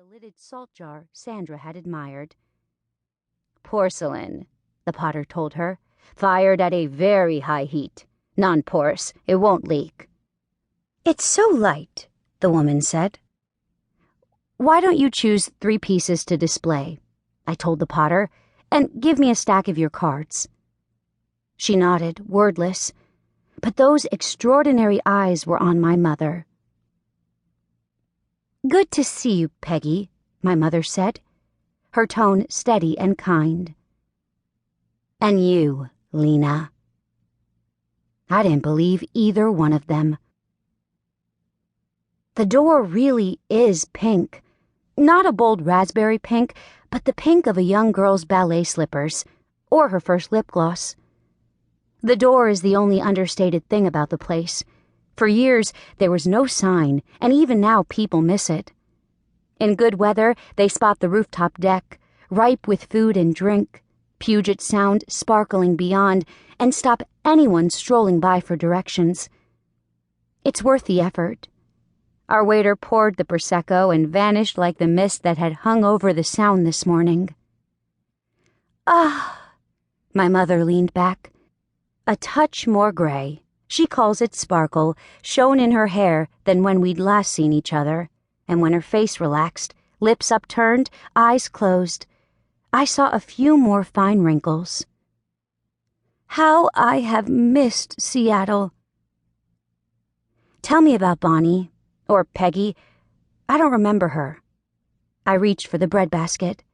the lidded salt jar Sandra had admired. "Porcelain," the potter told her, "fired at a very high heat. Non-porous, it won't leak." "It's so light," the woman said. "Why don't you choose 3 pieces to display?" I told the potter, "and give me a stack of your cards." She nodded, wordless, but those extraordinary eyes were on my mother. "Good to see you, Peggy," my mother said, her tone steady and kind. "And you, Lena." I didn't believe either one of them. The door really is pink. Not a bold raspberry pink, but the pink of a young girl's ballet slippers, or her first lip gloss. The door is the only understated thing about the place. For years, there was no sign, and even now people miss it. In good weather, they spot the rooftop deck, ripe with food and drink, Puget Sound sparkling beyond, and stop anyone strolling by for directions. It's worth the effort. Our waiter poured the Prosecco and vanished like the mist that had hung over the Sound this morning. "Ah," my mother leaned back. A touch more gray, she calls it sparkle, shone in her hair than when we'd last seen each other, and when her face relaxed, lips upturned, eyes closed, I saw a few more fine wrinkles. "How I have missed Seattle." "Tell me about Bonnie, or Peggy. I don't remember her." I reached for the breadbasket.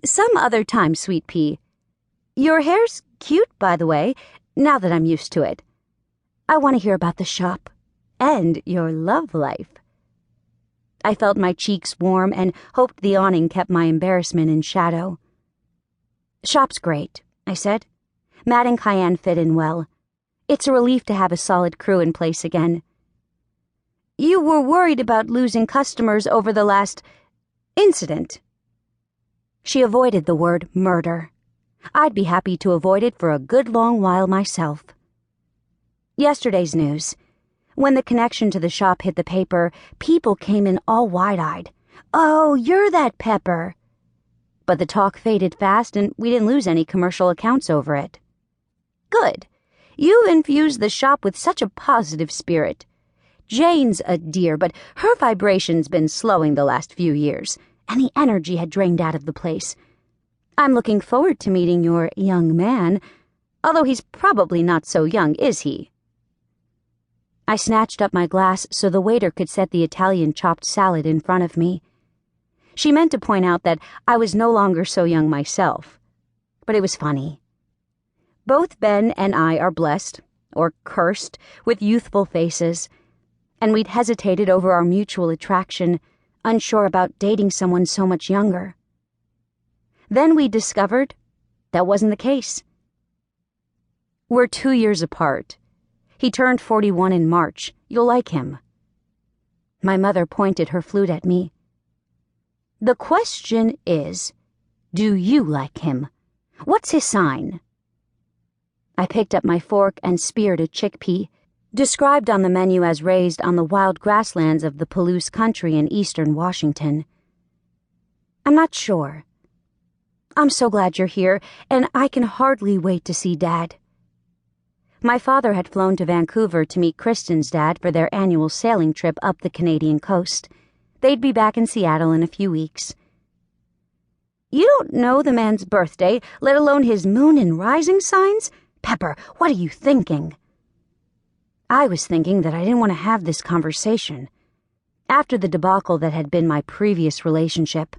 "Some other time, sweet pea. Your hair's cute, by the way, now that I'm used to it. I want to hear about the shop, and your love life." I felt my cheeks warm and hoped the awning kept my embarrassment in shadow. "Shop's great," I said. "Matt and Cayenne fit in well. It's a relief to have a solid crew in place again." "You were worried about losing customers over the last incident." She avoided the word murder. I'd be happy to avoid it for a good long while myself. "Yesterday's news. When the connection to the shop hit the paper, people came in all wide-eyed. 'Oh, you're that Pepper.' But the talk faded fast and we didn't lose any commercial accounts over it." "Good. You infused the shop with such a positive spirit. Jane's a dear, but her vibration's been slowing the last few years, and the energy had drained out of the place. I'm looking forward to meeting your young man, although he's probably not so young, is he?" I snatched up my glass so the waiter could set the Italian chopped salad in front of me. She meant to point out that I was no longer so young myself, but it was funny. Both Ben and I are blessed, or cursed, with youthful faces, and we'd hesitated over our mutual attraction, unsure about dating someone so much younger. Then we discovered that wasn't the case. We're 2 years apart. He turned 41 in March. You'll like him. My mother pointed her flute at me. "The question is, do you like him? What's his sign?" I picked up my fork and speared a chickpea, described on the menu as raised on the wild grasslands of the Palouse country in eastern Washington. "I'm not sure. I'm so glad you're here, and I can hardly wait to see Dad." My father had flown to Vancouver to meet Kristen's dad for their annual sailing trip up the Canadian coast. They'd be back in Seattle in a few weeks. "You don't know the man's birthday, let alone his moon and rising signs? Pepper, what are you thinking?" I was thinking that I didn't want to have this conversation. After the debacle that had been my previous relationship,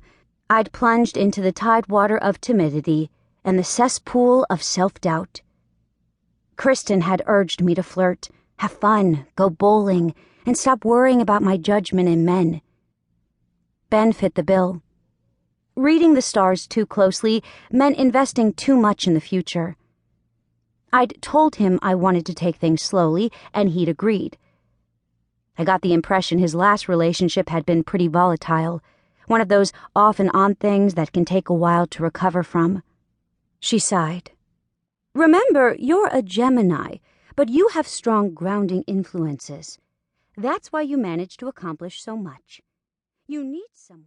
I'd plunged into the tidewater of timidity and the cesspool of self-doubt. Kristen had urged me to flirt, have fun, go bowling, and stop worrying about my judgment in men. Ben fit the bill. Reading the stars too closely meant investing too much in the future. I'd told him I wanted to take things slowly, and he'd agreed. I got the impression his last relationship had been pretty volatile, one of those off-and-on things that can take a while to recover from. She sighed. "Remember, you're a Gemini, but you have strong grounding influences. That's why you manage to accomplish so much. You need someone."